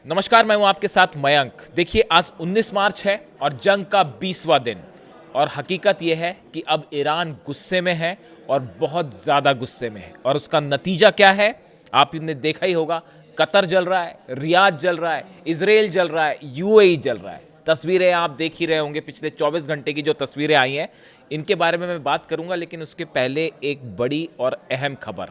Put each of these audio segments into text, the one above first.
नमस्कार, मैं हूं आपके साथ मयंक। देखिए, आज 19 मार्च है और जंग का 20वां दिन। और हकीकत यह है कि अब ईरान गुस्से में है और बहुत ज़्यादा गुस्से में है। और उसका नतीजा क्या है आपने देखा ही होगा। कतर जल रहा है, रियाद जल रहा है, इजराइल जल रहा है, यूएई जल रहा है। तस्वीरें आप देख ही रहे होंगे, पिछले 24 घंटे की जो तस्वीरें आई हैं इनके बारे में मैं बात करूंगा। लेकिन उसके पहले एक बड़ी और अहम खबर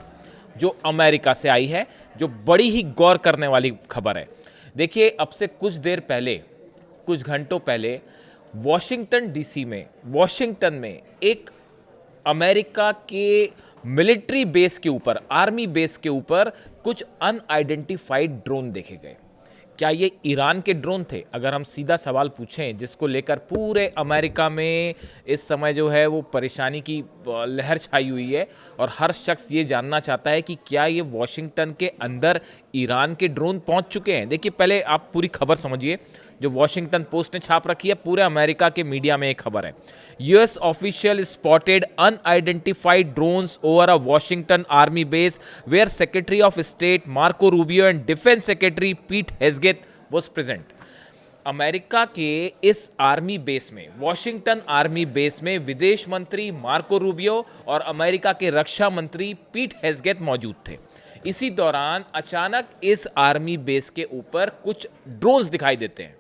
जो अमेरिका से आई है, जो बड़ी ही गौर करने वाली खबर है। देखिए, अब से कुछ देर पहले, कुछ घंटों पहले वॉशिंगटन में एक अमेरिका के मिलिट्री बेस के ऊपर, आर्मी बेस के ऊपर कुछ अनआइडेंटिफाइड ड्रोन देखे गए। क्या ये ईरान के ड्रोन थे? अगर हम सीधा सवाल पूछें, जिसको लेकर पूरे अमेरिका में इस समय जो है वो परेशानी की लहर छाई हुई है और हर शख्स ये जानना चाहता है कि क्या ये वॉशिंगटन के अंदर ईरान के ड्रोन पहुंच चुके हैं। देखिए, पहले आप पूरी खबर समझिए जो वॉशिंगटन पोस्ट ने छाप रखी है। पूरे अमेरिका के मीडिया में एक खबर है, US official spotted unidentified drones over a Washington army base where secretary of state Marco Rubio and defence secretary Pete Hegseth was present. America के इस आर्मी बेस में, वॉशिंगटन आर्मी बेस में विदेश मंत्री मार्को रूबियो और America के रक्षा मंत्री पीट हेग्सेथ मौजूद थे। इसी दौरान अचानक इस आर्मी बेस के ऊपर कुछ ड्रोन्स दिखाई देते हैं।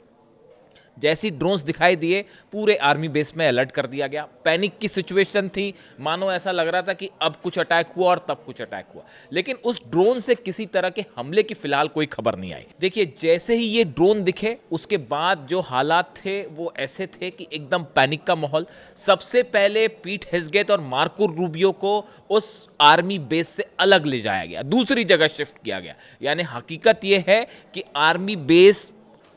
जैसी ड्रोन्स दिखाई दिए, पूरे आर्मी बेस में अलर्ट कर दिया गया। पैनिक की सिचुएशन थी, मानो ऐसा लग रहा था कि अब कुछ अटैक हुआ और तब कुछ अटैक हुआ। लेकिन उस ड्रोन से किसी तरह के हमले की फिलहाल कोई खबर नहीं आई। देखिए, जैसे ही ये ड्रोन दिखे उसके बाद जो हालात थे वो ऐसे थे कि एकदम पैनिक का माहौल। सबसे पहले पीट हेग्सेथ और मार्को रूबियो को उस आर्मी बेस से अलग ले जाया गया, दूसरी जगह शिफ्ट किया गया। यानी हकीकत यह है कि आर्मी बेस,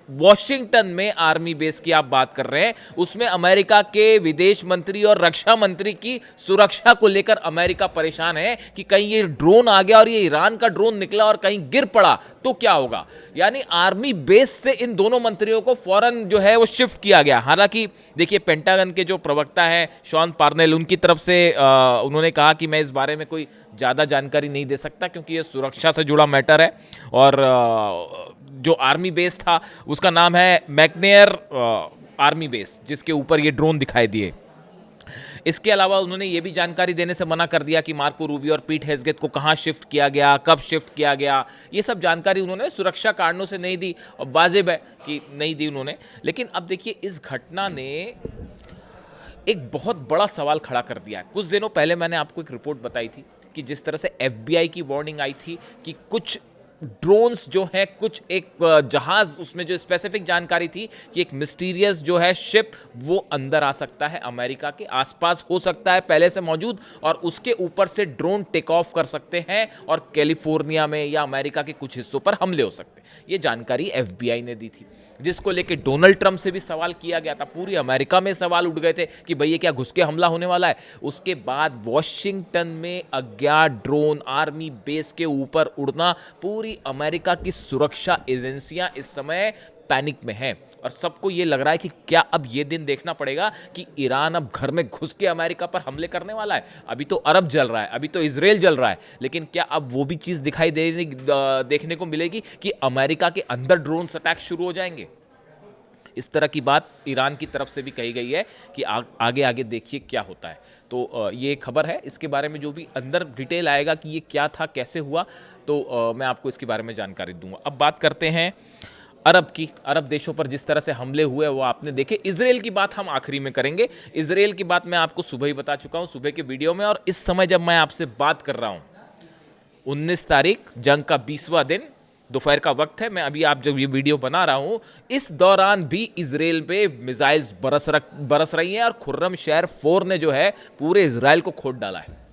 वॉशिंगटन में आर्मी बेस की आप बात कर रहे हैं, उसमें अमेरिका के विदेश मंत्री और रक्षा मंत्री की सुरक्षा को लेकर अमेरिका परेशान है कि कहीं ये ड्रोन आ गया और ये ईरान का ड्रोन निकला और कहीं गिर पड़ा तो क्या होगा। यानी आर्मी बेस से इन दोनों मंत्रियों को फौरन जो है वो शिफ्ट किया गया। हालांकि देखिए, पेंटागन के जो प्रवक्ता हैं शॉन पार्नेल, उनकी तरफ से उन्होंने कहा कि मैं इस बारे में कोई ज़्यादा जानकारी नहीं दे सकता क्योंकि ये सुरक्षा से जुड़ा मैटर है। और जो आर्मी बेस था उसका नाम है मैकनेयर आर्मी बेस, जिसके ऊपर ये ड्रोन दिखाई दिए। इसके अलावा उन्होंने ये भी जानकारी देने से मना कर दिया कि मार्को रूबियो और पीट हेग्सेथ को कहाँ शिफ्ट किया गया, कब शिफ्ट किया गया। ये सब जानकारी उन्होंने सुरक्षा कारणों से नहीं दी। अब वाजिब है कि नहीं दी उन्होंने। लेकिन अब देखिए, इस घटना ने एक बहुत बड़ा सवाल खड़ा कर दिया है। कुछ दिनों पहले मैंने आपको एक रिपोर्ट बताई थी कि जिस तरह से एफबीआई की वार्निंग आई थी कि कुछ ड्रोन्स जो है, कुछ एक जहाज, उसमें जो स्पेसिफिक जानकारी थी कि एक मिस्टीरियस जो है शिप वो अंदर आ सकता है, अमेरिका के आसपास हो सकता है पहले से मौजूद, और उसके ऊपर से ड्रोन टेक ऑफ कर सकते हैं और कैलिफोर्निया में या अमेरिका के कुछ हिस्सों पर हमले हो सकते हैं। ये जानकारी एफबीआई ने दी थी, जिसको लेके डोनाल्ड ट्रंप से भी सवाल किया गया था। पूरी अमेरिका में सवाल उठ गए थे कि भई ये क्या घुस के हमला होने वाला है। उसके बाद वॉशिंगटन में अज्ञात ड्रोन आर्मी बेस के ऊपर उड़ना, पूरी अमेरिका की सुरक्षा एजेंसियां इस समय पैनिक में हैं और सबको ये लग रहा है कि क्या अब ये दिन देखना पड़ेगा कि ईरान अब घर में घुस के अमेरिका पर हमले करने वाला है। अभी तो अरब जल रहा है, अभी तो इजराइल जल रहा है, लेकिन क्या अब वो भी चीज़ दिखाई देखने को मिलेगी कि अमेरिका के अंदर ड्रोन अटैक शुरू हो जाएंगे। इस तरह की बात ईरान की तरफ से भी कही गई है कि आगे आगे देखिए क्या होता है। तो ये खबर है, इसके बारे में जो भी अंदर डिटेल आएगा कि ये क्या था, कैसे हुआ, तो मैं आपको इसके बारे में जानकारी दूंगा। अब बात करते हैं अरब की। अरब देशों पर जिस तरह से हमले हुए वो आपने देखे। इजराइल की बात हम आखिरी में करेंगे। इजराइल की बात मैं आपको सुबह ही बता चुका हूँ, सुबह के वीडियो में। और इस समय जब मैं आपसे बात कर रहा हूँ, 19 तारीख, जंग का 20वां दिन, दोपहर का वक्त है। मैं अभी आप जब ये वीडियो बना रहा हूँ, इस दौरान भी इजराइल पे मिसाइल्स बरस रही हैं और खुर्रम शहर 4 ने जो है पूरे इजराइल को खोद डाला है।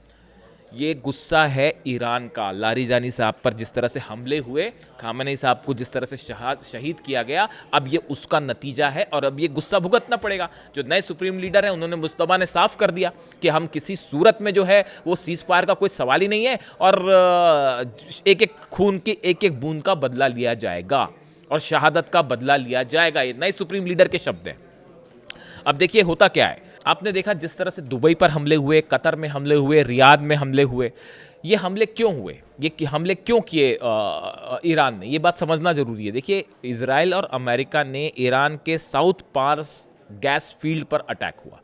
ये गुस्सा है ईरान का। लारिजानी साहब पर जिस तरह से हमले हुए, खामेनी साहब को जिस तरह से शहीद किया गया, अब ये उसका नतीजा है और अब ये गुस्सा भुगतना पड़ेगा। जो नए सुप्रीम लीडर हैं उन्होंने, मुस्तफा ने साफ कर दिया कि हम किसी सूरत में जो है वो सीज फायर का कोई सवाल ही नहीं है और एक एक खून की एक एक बूंद का बदला लिया जाएगा और शहादत का बदला लिया जाएगा। ये नए सुप्रीम लीडर के शब्द हैं। अब देखिए होता क्या है, आपने देखा जिस तरह से दुबई पर हमले हुए, कतर में हमले हुए, रियाद में हमले हुए, ये हमले क्यों हुए, हमले क्यों किए ईरान ने, ये बात समझना ज़रूरी है। देखिए, इजराइल और अमेरिका ने ईरान के साउथ पार्स गैस फील्ड पर अटैक हुआ।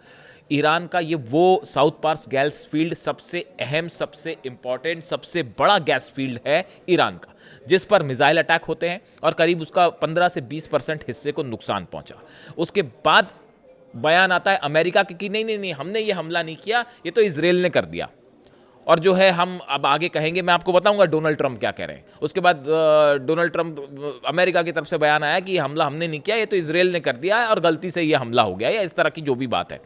ईरान का ये वो साउथ पार्स गैस फील्ड सबसे अहम, सबसे इंपॉर्टेंट, सबसे बड़ा गैस फील्ड है ईरान का, जिस पर मिसाइल अटैक होते हैं और करीब उसका 15 से 20% हिस्से को नुकसान पहुंचा। उसके बाद बयान आता है अमेरिका के कि नहीं नहीं नहीं, हमने ये हमला नहीं किया, ये तो इजराइल ने कर दिया। और जो है हम अब आगे कहेंगे, मैं आपको बताऊंगा डोनाल्ड ट्रंप क्या कह रहे हैं। उसके बाद डोनाल्ड ट्रंप, अमेरिका की तरफ से बयान आया कि हमला हमने नहीं किया, ये तो इजराइल ने कर दिया है और गलती से ये हमला हो गया, या इस तरह की जो भी बात है,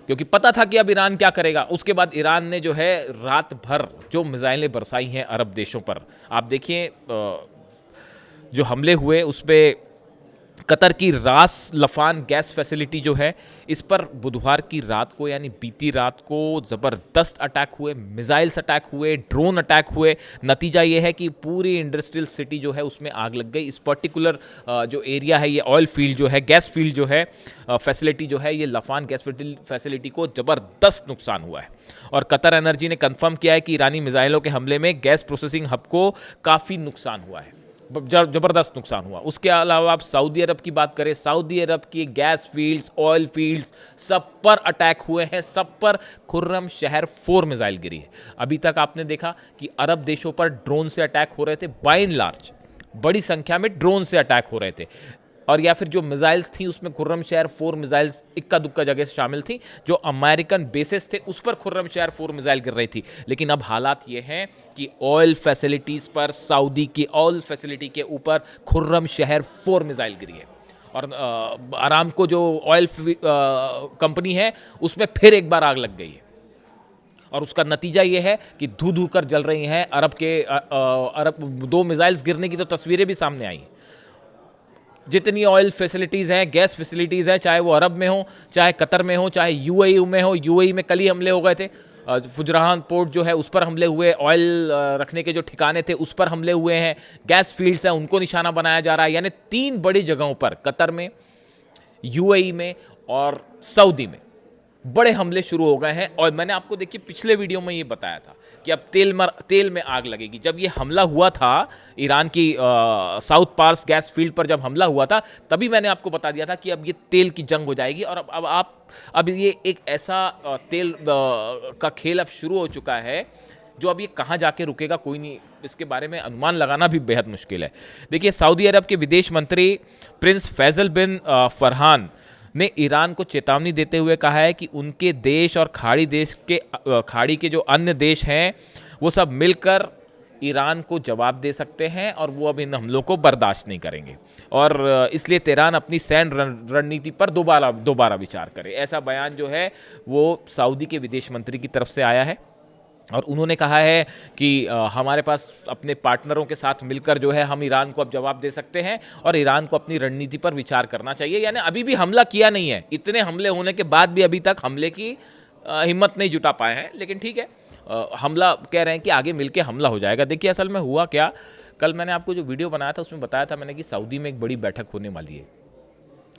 क्योंकि पता था कि अब ईरान क्या करेगा। उसके बाद ईरान ने जो है रात भर जो मिसाइलें बरसाई हैं अरब देशों पर, आप देखिए जो हमले हुए उस पर कतर की रास लफान गैस फैसिलिटी जो है, इस पर बुधवार की रात को यानी बीती रात को ज़बरदस्त अटैक हुए, मिसाइल्स अटैक हुए, ड्रोन अटैक हुए। नतीजा ये है कि पूरी इंडस्ट्रियल सिटी जो है उसमें आग लग गई। इस पर्टिकुलर जो एरिया है, ये ऑयल फील्ड जो है, गैस फील्ड जो है, फैसिलिटी जो है, ये लफान गैस फैसिलिटी को ज़बरदस्त नुकसान हुआ है। और कतर एनर्जी ने कन्फर्म किया है कि ईरानी मिसाइलों के हमले में गैस प्रोसेसिंग हब को काफ़ी नुकसान हुआ है, ज़बरदस्त नुकसान हुआ। उसके अलावा आप सऊदी अरब की बात करें, सऊदी अरब की गैस फील्ड्स, ऑयल फील्ड्स, सब पर अटैक हुए हैं, सब पर खुर्रम शहर 4 मिसाइल गिरी है। अभी तक आपने देखा कि अरब देशों पर ड्रोन से अटैक हो रहे थे, बाय एंड लार्ज बड़ी संख्या में ड्रोन से अटैक हो रहे थे, और या फिर जो मिसाइल्स थी उसमें खुर्रम शहर 4 मिसाइल्स इक्का दुक्का जगह से शामिल थी। जो अमेरिकन बेसिस थे उस पर खुर्रम शहर 4 मिसाइल गिर रही थी। लेकिन अब हालात ये हैं कि ऑयल फैसिलिटीज़ पर, सऊदी की ऑयल फैसिलिटी के ऊपर खुर्रम शहर 4 मिसाइल गिरी है। और आरामको जो ऑयल कंपनी है उसमें फिर एक बार आग लग गई है, और उसका नतीजा ये है कि धू धू कर जल रही हैं अरब 2 मिसाइल्स गिरने की तो तस्वीरें भी सामने आई। जितनी ऑयल फैसिलिटीज़ हैं, गैस फैसिलिटीज़ हैं, चाहे वो अरब में हो, चाहे कतर में हो, चाहे यूएई में हो। यूएई में कल ही हमले हो गए थे, फुजरान पोर्ट जो है उस पर हमले हुए, ऑयल रखने के जो ठिकाने थे उस पर हमले हुए हैं, गैस फील्ड्स हैं उनको निशाना बनाया जा रहा है। यानी 3 बड़ी जगहों पर, कतर में, यूएई में और सऊदी में बड़े हमले शुरू हो गए हैं। और मैंने आपको देखिए पिछले वीडियो में ये बताया था कि अब तेल में आग लगेगी। जब ये हमला हुआ था ईरान की साउथ पार्स गैस फील्ड पर, जब हमला हुआ था तभी मैंने आपको बता दिया था कि अब ये तेल की जंग हो जाएगी। और अब ये एक ऐसा तेल का खेल अब शुरू हो चुका है जो अब ये कहाँ जाके रुकेगा कोई नहीं, इसके बारे में अनुमान लगाना भी बेहद मुश्किल है। देखिए, सऊदी अरब के विदेश मंत्री प्रिंस फैसल बिन फरहान ने ईरान को चेतावनी देते हुए कहा है कि उनके देश और खाड़ी के जो अन्य देश हैं वो सब मिलकर ईरान को जवाब दे सकते हैं और वो अब इन हमलों को बर्दाश्त नहीं करेंगे, और इसलिए तेहरान अपनी सैन्य रणनीति पर दोबारा विचार करे। ऐसा बयान जो है वो सऊदी के विदेश मंत्री की तरफ से आया है, और उन्होंने कहा है कि हमारे पास अपने पार्टनरों के साथ मिलकर जो है हम ईरान को अब जवाब दे सकते हैं और ईरान को अपनी रणनीति पर विचार करना चाहिए। यानी अभी भी हमला किया नहीं है, इतने हमले होने के बाद भी अभी तक हमले की हिम्मत नहीं जुटा पाए हैं। लेकिन ठीक है, हमला कह रहे हैं कि आगे मिलके हमला हो जाएगा। देखिए, असल में हुआ क्या, कल मैंने आपको जो वीडियो बनाया था उसमें बताया था मैंने कि सऊदी में एक बड़ी बैठक होने वाली है।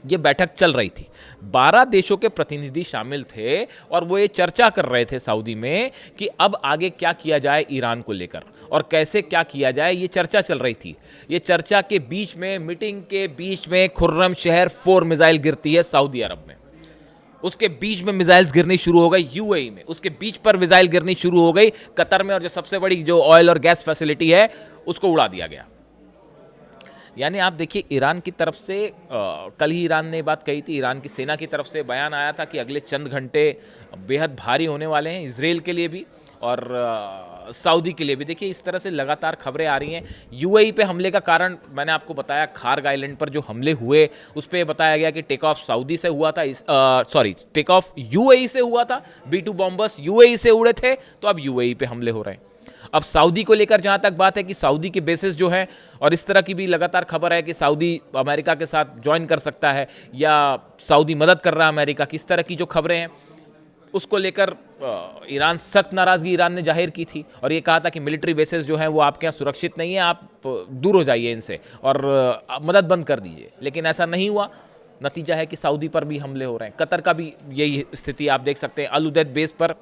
ये बैठक चल रही थी, 12 देशों के प्रतिनिधि शामिल थे और वो ये चर्चा कर रहे थे सऊदी में कि अब आगे क्या किया जाए ईरान को लेकर और कैसे क्या किया जाए, ये चर्चा चल रही थी। ये चर्चा के बीच में, मीटिंग के बीच में खुर्रम शहर 4 मिसाइल गिरती है सऊदी अरब में। उसके बीच में मिसाइल्स गिरनी शुरू हो गई यूएई में, उसके बीच पर मिसाइल गिरनी शुरू हो गई कतर में, और जो सबसे बड़ी जो ऑयल और गैस फैसिलिटी है उसको उड़ा दिया गया। यानी आप देखिए, ईरान की तरफ से कल ही ईरान ने बात कही थी, ईरान की सेना की तरफ से बयान आया था कि अगले चंद घंटे बेहद भारी होने वाले हैं इजराइल के लिए भी और सऊदी के लिए भी। देखिए, इस तरह से लगातार खबरें आ रही हैं। यूएई पे हमले का कारण मैंने आपको बताया, खार्ग आइलैंड पर जो हमले हुए उस पर बताया गया कि टेक ऑफ सऊदी से हुआ था, टेक ऑफ यूएई से हुआ था, B-2 बॉम्बर्स यूएई से उड़े थे, तो अब यूएई पे हमले हो रहे हैं। अब सऊदी को लेकर जहाँ तक बात है कि सऊदी के बेसिस जो है, और इस तरह की भी लगातार खबर है कि सऊदी अमेरिका के साथ ज्वाइन कर सकता है या सऊदी मदद कर रहा है अमेरिका की, इस तरह की जो खबरें हैं उसको लेकर ईरान सख्त नाराज़गी ईरान ने जाहिर की थी और ये कहा था कि मिलिट्री बेसिस जो हैं वो आपके यहाँ सुरक्षित नहीं है, आप दूर हो जाइए इनसे और मदद बंद कर दीजिए। लेकिन ऐसा नहीं हुआ। नतीजा है कि सऊदी पर भी हमले हो रहे हैं। कतर का भी यही स्थिति आप देख सकते हैं। अल उदैद बेस पर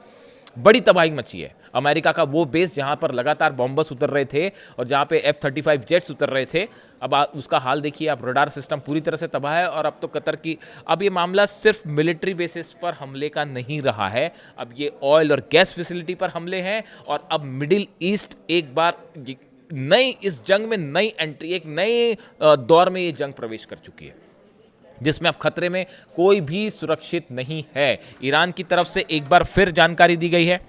बड़ी तबाही मची है। अमेरिका का वो बेस जहां पर लगातार बॉम्बर्स उतर रहे थे और जहां पे F-35 जेट्स उतर रहे थे, अब उसका हाल देखिए आप, रडार सिस्टम पूरी तरह से तबाह है। और अब तो कतर की, अब ये मामला सिर्फ मिलिट्री बेसिस पर हमले का नहीं रहा है, अब ये ऑयल और गैस फैसिलिटी पर हमले हैं। और अब मिडिल ईस्ट एक बार नई, इस जंग में नई एंट्री, एक नए दौर में ये जंग प्रवेश कर चुकी है, जिसमें अब खतरे में कोई भी सुरक्षित नहीं है। ईरान की तरफ से एक बार फिर जानकारी दी गई है,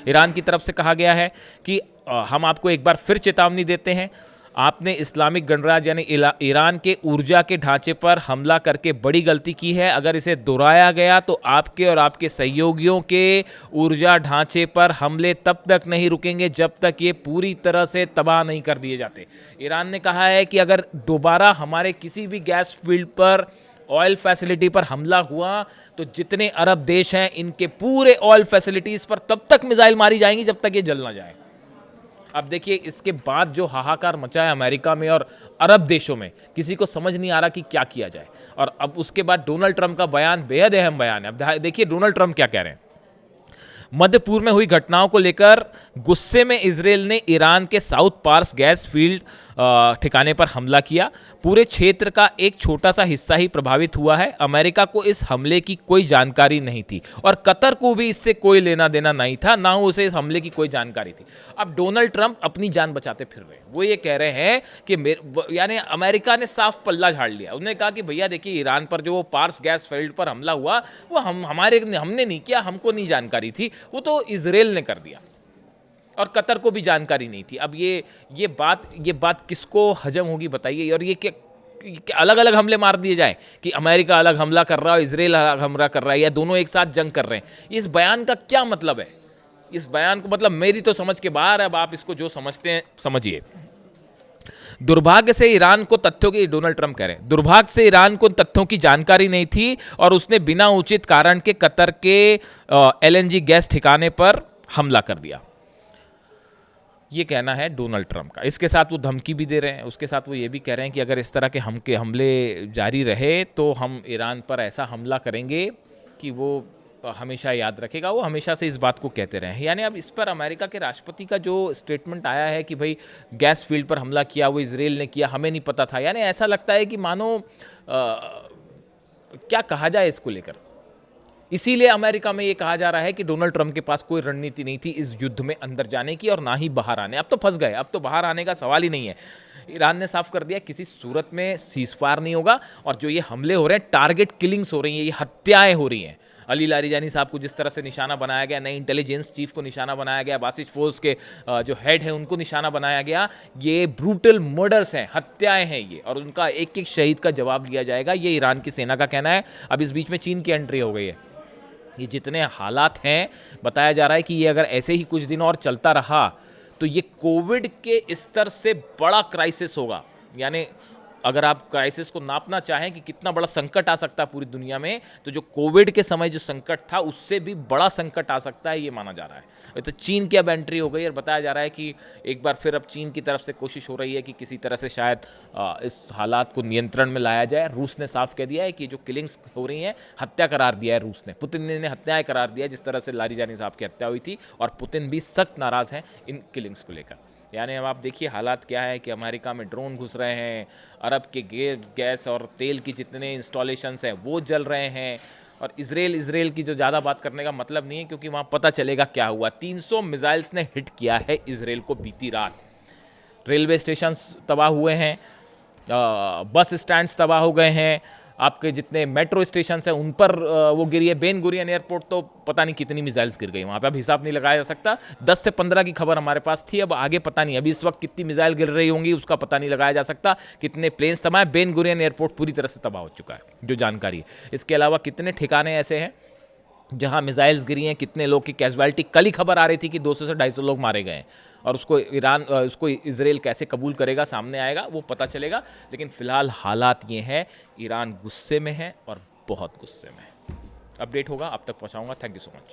ईरान की तरफ से कहा गया है कि हम आपको एक बार फिर चेतावनी देते हैं, आपने इस्लामिक गणराज्य यानी ईरान के ऊर्जा के ढांचे पर हमला करके बड़ी गलती की है। अगर इसे दोहराया गया तो आपके और आपके सहयोगियों के ऊर्जा ढांचे पर हमले तब तक नहीं रुकेंगे जब तक ये पूरी तरह से तबाह नहीं कर दिए जाते। ईरान ने कहा है कि अगर दोबारा हमारे किसी भी गैस फील्ड पर, ऑयल फैसिलिटी पर हमला हुआ तो जितने अरब देश हैं इनके पूरे ऑयल फैसिलिटीज़ पर तब तक मिसाइल मारी जाएंगी जब तक ये जल ना जाए। अब देखिए इसके बाद जो हाहाकार मचा है अमेरिका में और अरब देशों में, किसी को समझ नहीं आ रहा कि क्या किया जाए। और अब उसके बाद डोनाल्ड ट्रंप का बयान बेहद अहम बयान है। अब देखिए डोनाल्ड ट्रंप क्या कह रहे हैं। मध्य पूर्व में हुई घटनाओं को लेकर गुस्से में इजरायल ने ईरान के साउथ पार्स गैस फील्ड ठिकाने पर हमला किया। पूरे क्षेत्र का एक छोटा सा हिस्सा ही प्रभावित हुआ है। अमेरिका को इस हमले की कोई जानकारी नहीं थी और कतर को भी इससे कोई लेना देना नहीं था, ना उसे इस हमले की कोई जानकारी थी। अब डोनाल्ड ट्रंप अपनी जान बचाते फिर रहे हैं। वो ये कह रहे हैं कि यानी अमेरिका ने साफ पल्ला झाड़ लिया। उन्होंने कहा कि भैया देखिए ईरान पर जो पार्स गैस फील्ड पर हमला हुआ वो हमने नहीं किया, हमको नहीं जानकारी थी, वो तो इजरायल ने कर दिया और कतर को भी जानकारी नहीं थी। अब ये बात किसको हजम होगी बताइए। और ये अलग अलग हमले मार दिए जाए कि अमेरिका अलग हमला कर रहा है, इजरायल अलग हमला कर रहा है, या दोनों एक साथ जंग कर रहे हैं। इस बयान का क्या मतलब है? इस बयान को मतलब मेरी तो समझ के बाहर है। अब आप इसको जो समझते हैं समझिए। दुर्भाग्य से ईरान को तथ्यों की, डोनाल्ड ट्रंप कह रहे हैं, दुर्भाग्य से ईरान को तथ्यों की जानकारी नहीं थी और उसने बिना उचित कारण के कतर के LNG गैस ठिकाने पर हमला कर दिया। ये कहना है डोनाल्ड ट्रंप का। इसके साथ वो धमकी भी दे रहे हैं, उसके साथ वो ये भी कह रहे हैं कि अगर इस तरह के हमले जारी रहे तो हम ईरान पर ऐसा हमला करेंगे कि वो हमेशा याद रखेगा। वो हमेशा से इस बात को कहते रहे हैं। यानी अब इस पर अमेरिका के राष्ट्रपति का जो स्टेटमेंट आया है कि भाई गैस फील्ड पर हमला किया वो इजरायल ने किया, हमें नहीं पता था, यानी ऐसा लगता है कि मानो क्या कहा जाए इसको लेकर। इसीलिए अमेरिका में ये कहा जा रहा है कि डोनाल्ड ट्रंप के पास कोई रणनीति नहीं थी इस युद्ध में अंदर जाने की और ना ही बाहर आने। अब तो फंस गए, अब तो बाहर आने का सवाल ही नहीं है। ईरान ने साफ कर दिया किसी सूरत में सीज़फायर नहीं होगा। और जो ये हमले हो रहे हैं, टारगेट किलिंग्स हो रही हैं, ये हत्याएं हो रही हैं। अली लारीजानी साहब को जिस तरह से निशाना बनाया गया, नई इंटेलिजेंस चीफ को निशाना बनाया गया, बासिस फोर्स के जो हेड है उनको निशाना बनाया गया, ये ब्रूटल मर्डर्स हैं, हत्याएं हैं ये, और उनका एक एक शहीद का जवाब लिया जाएगा, ये ईरान की सेना का कहना है। अब इस बीच में चीन की एंट्री हो गई है। ये जितने हालात हैं, बताया जा रहा है कि ये अगर ऐसे ही कुछ दिन और चलता रहा तो ये कोविड के स्तर से बड़ा क्राइसिस होगा। यानी अगर आप क्राइसिस को नापना चाहें कि कितना बड़ा संकट आ सकता है पूरी दुनिया में, तो जो कोविड के समय जो संकट था उससे भी बड़ा संकट आ सकता है, ये माना जा रहा है। तो चीन की अब एंट्री हो गई और बताया जा रहा है कि एक बार फिर अब चीन की तरफ से कोशिश हो रही है कि किसी तरह से शायद इस हालात को नियंत्रण में लाया जाए। रूस ने साफ कह दिया है कि जो किलिंग्स हो रही हैं, हत्या करार दिया है रूस ने, पुतिन ने हत्याएं करार दिया, जिस तरह से लारीजानी साहब की हत्या हुई थी, और पुतिन भी सख्त नाराज़ हैं इन किलिंग्स को लेकर। यानी अब आप देखिए हालात क्या है कि अमेरिका में ड्रोन घुस रहे हैं, अरब के गैस और तेल की जितने इंस्टॉलेशंस हैं वो जल रहे हैं, और इजराइल की जो ज़्यादा बात करने का मतलब नहीं है, क्योंकि वहाँ पता चलेगा क्या हुआ। 300 मिसाइल्स ने हिट किया है इजराइल को बीती रात। रेलवे स्टेशंस तबाह हुए हैं, बस स्टैंड्स तबाह हो गए हैं, आपके जितने मेट्रो स्टेशन हैं उन पर वो गिरी है। बेन गुरियन एयरपोर्ट तो पता नहीं कितनी मिसाइल्स गिर गई वहाँ पे, अब हिसाब नहीं लगाया जा सकता। 10 से 15 की खबर हमारे पास थी, अब आगे पता नहीं, अभी इस वक्त कितनी मिसाइल गिर रही होंगी उसका पता नहीं लगाया जा सकता। कितने प्लेन्स तबाह है, बेन गुरियन एयरपोर्ट पूरी तरह से तबाह हो चुका है जो जानकारी है। इसके अलावा कितने ठिकाने ऐसे हैं जहां मिसाइल्स गिरी हैं, कितने लोग की कैजुअलिटी, कल ही खबर आ रही थी कि 200 से 250 लोग मारे गए हैं, और उसको इजराइल कैसे कबूल करेगा सामने आएगा, वो पता चलेगा। लेकिन फिलहाल हालात ये हैं, ईरान गुस्से में है और बहुत गुस्से में है। अपडेट होगा आप तक पहुंचाऊंगा। Thank you so much.